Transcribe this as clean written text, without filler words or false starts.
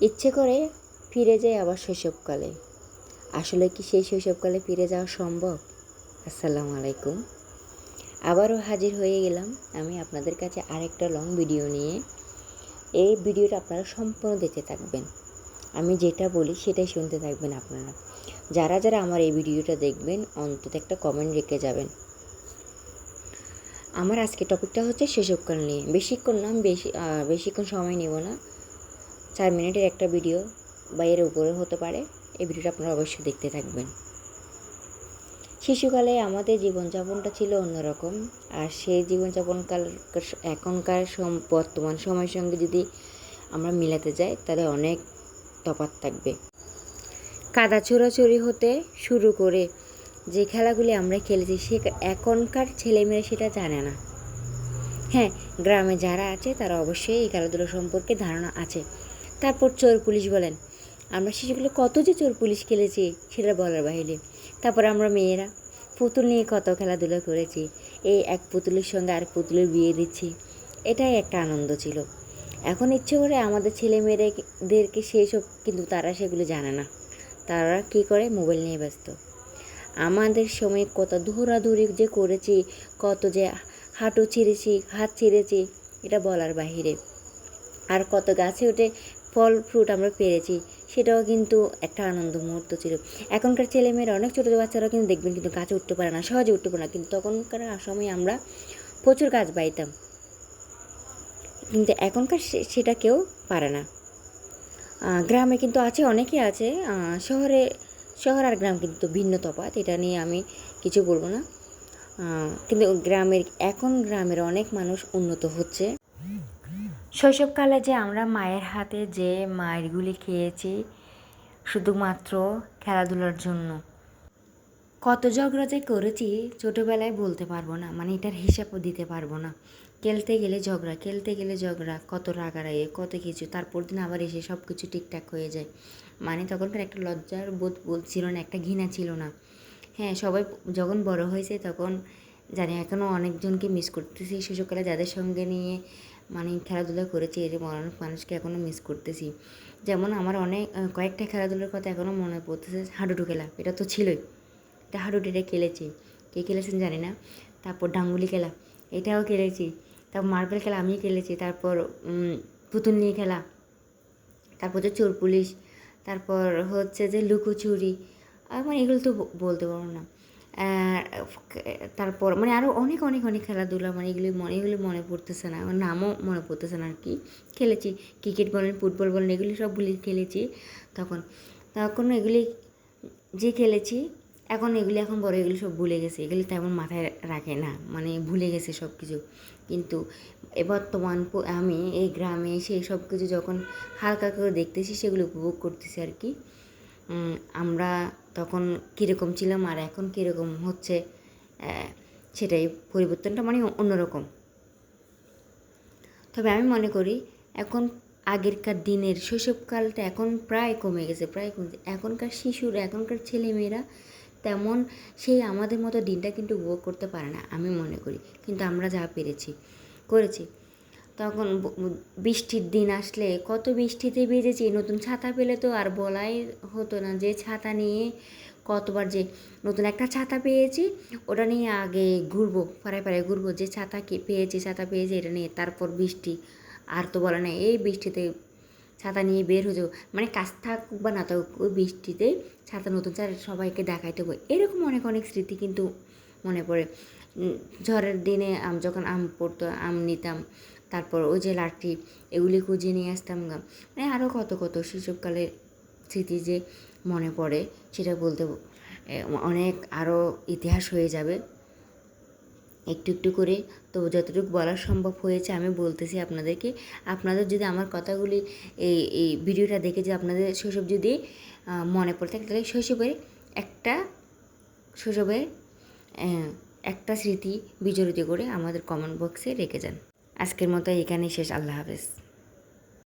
ইচ্ছে করে ফিরে যাই আবার শৈশবকালে। আসলে কি সেই শৈশবকালে ফিরে যাওয়া সম্ভব? আসসালামু আলাইকুম। আবারও হাজির হয়ে গেলাম আমি আপনাদের কাছে আরেকটা লং ভিডিও নিয়ে। এই ভিডিওটা আপনারা সম্পূর্ণ দেখতে থাকবেন। আমি যেটা বলি সেটাই শুনতে থাকবেন আপনারা। যারা যারা আমার এই ভিডিওটা দেখবেন অন্তত একটা কমেন্ট রেখে যাবেন। আমার আজকে টপিকটা হচ্ছে শৈশবকাল নিয়ে। বেশিক্ষণ না, বেশিক্ষণ সময় নেব না। 4 মিনিটের একটা ভিডিও বা এর উপরে হতে পারে। এই ভিডিওটা আপনারা অবশ্যই দেখতে থাকবেন। শিশুকালে আমাদের জীবনযাপনটা ছিল অন্যরকম। আর সেই জীবনযাপনকাল এখনকার বর্তমান সময়ের সঙ্গে যদি আমরা মিলাতে যাই তাহলে অনেক তফাৎ থাকবে। কাদা ছোড়াছুড়ি হতে শুরু করে যে খেলাগুলি আমরা খেলেছি সে এখনকার ছেলেমেয়েরা সেটা জানে না। হ্যাঁ, গ্রামে যারা আছে তারা অবশ্যই এই খেলাধুলো সম্পর্কে ধারণা আছে। তারপর চোর পুলিশ বলেন, আমরা শিশুগুলো কত যে চোর পুলিশ খেলেছি সেটা বলার বাহিরে। তারপর আমরা মেয়েরা পুতুল নিয়ে কত খেলাধুলা করেছি। এই এক পুতুলের সঙ্গে আর পুতুলের বিয়ে দিচ্ছি, এটাই একটা আনন্দ ছিল। এখন ইচ্ছে করে আমাদের ছেলে মেয়েদেরকে সেই সব, কিন্তু তারা সেগুলো জানে না। তারা কী করে, মোবাইল নিয়ে ব্যস্ত। আমাদের সময় কত দৌড়াদৌড়ি যে করেছি, কত যে হাঁটু ছিঁড়েছি, হাত ছিঁড়েছি, এটা বলার বাহিরে। আর কত গাছে উঠে ফল ফ্রুট আমরা পেরেছি, সেটাও কিন্তু একটা আনন্দ মুহূর্ত ছিল। এখনকার ছেলেমেয়েরা অনেক ছোটো বাচ্চারাও কিন্তু দেখবেন কিন্তু গাছে উঠতে পারে না, সহজে উঠতে পারে না। কিন্তু তখনকার সময় আমরা প্রচুর গাছ বাইতাম, কিন্তু এখনকার সেটা কেউ পারে না। গ্রামে কিন্তু আছে, অনেকেই আছে। শহর আর গ্রাম কিন্তু ভিন্ন তফাৎ, এটা নিয়ে আমি কিছু বলবো না। কিন্তু গ্রামের অনেক মানুষ উন্নত হচ্ছে। শৈশবকালে যে আমরা মায়ের হাতে যে মায়েরগুলি খেয়েছি শুধুমাত্র খেলাধুলার জন্য, কত ঝগড়া যে করেছি ছোটোবেলায় বলতে পারবো না, মানে এটার হিসাবও দিতে পারবো না। খেলতে গেলে ঝগড়া, কত রাগারাগি, কত কিছু। তারপর দিন আবার এসে সব কিছু ঠিকঠাক হয়ে যায়। মানে তখনকার একটা লজ্জার বোধ ছিল না, একটা ঘৃণা ছিল না। হ্যাঁ, সবাই যখন বড় হয়েছে তখন জানি এখনও অনেকজনকে মিস করতেছি শৈশবকালে, যাদের সঙ্গে নিয়ে মানে খেলাধুলা করেছি। এর অনেক মানুষকে এখনও মিস করতেছি। যেমন আমার কয়েকটা খেলাধুলার কথা এখনও মনে পড়তেছে। হাডুডু খেলা, এটা তো ছিলই। এটা হাডুডুটা খেলেছি, কে খেলেছেন জানি না। তারপর ডাঙ্গুলি খেলা, এটাও খেলেছি। তারপর মার্বেল খেলা আমি খেলেছি। তারপর পুতুল নিয়ে খেলা, তারপর যে চোর পুলিশ, তারপর হচ্ছে যে লুকোচুরি, মানে এগুলো তো বলতে পারবো না। তারপর মানে আরও অনেক অনেক অনেক খেলাধুলা, মানে এগুলি মনে পড়তেছে না, আমার নামও মনে পড়তেছে না আর কি। খেলেছি ক্রিকেট বলেন, ফুটবল বলেন, এগুলি সবগুলি খেলেছি। তখন এগুলি যে খেলেছি, এখন বড় এগুলি সব ভুলে গেছে, এগুলি তেমন মাথায় রাখে না, মানে ভুলে গেছে সব কিছু। কিন্তু বর্তমান আমি এই গ্রামে সেই সব কিছু যখন হালকা করে দেখতেছি, সেগুলো উপভোগ করতেছি আর কি। আমরা তখন কীরকম ছিলাম আর এখন কীরকম হচ্ছে, সেটাই পরিবর্তনটা মানে অন্যরকম। তবে আমি মনে করি এখন আগেরকার দিনের শৈশবকালটা এখন প্রায় কমে গেছে। এখনকার শিশুরা, এখনকার ছেলেমেয়েরা তেমন সেই আমাদের মতো দিনটা কিন্তু উপভোগ করতে পারে না আমি মনে করি। কিন্তু আমরা যা করেছি। তখন বৃষ্টির দিন আসলে কত বৃষ্টিতে ভিজেছি, নতুন ছাতা পেলে তো আর বলাই হতো না। যে ছাতা নিয়ে কতবার যে নতুন একটা ছাতা পেয়েছি, ওটা নিয়ে আগে ঘুরবো, পাড়ায় ঘুরবো, যে ছাতা পেয়েছি এটা নিয়ে। তারপর বৃষ্টি, আর তো বলে না, এই বৃষ্টিতে ছাতা নিয়ে বের হয়ে যাবো, মানে কাজ থাকুক বা না থাকুক, ওই বৃষ্টিতে নতুন ছাতা সবাইকে দেখাইতে হবে। এরকম অনেক অনেক স্মৃতি কিন্তু মনে পড়ে। ঝড়ের দিনে যখন আম পড়তো, আম নিতাম, তারপর ওই যে লাঠি, এগুলি খুঁজে নিয়ে আসতাম। মানে আরও কত শৈশবকালের স্মৃতি যে মনে পড়ে, সেটা বলতে অনেক আরও ইতিহাস হয়ে যাবে একটু একটু করে। তো যতটুকু বলা সম্ভব হয়েছে আমি বলতেছি আপনাদেরকে। আপনাদের যদি আমার কথাগুলি এই ভিডিওটা দেখে যে আপনাদের শৈশব যদি মনে পড়ে থাকে, তাহলে শৈশবের একটা স্মৃতি বিজড়িত করে আমাদের কমেন্ট বক্সে রেখে যান। আজকের মতো এখানেই শেষ। আল্লাহ হাফেজ।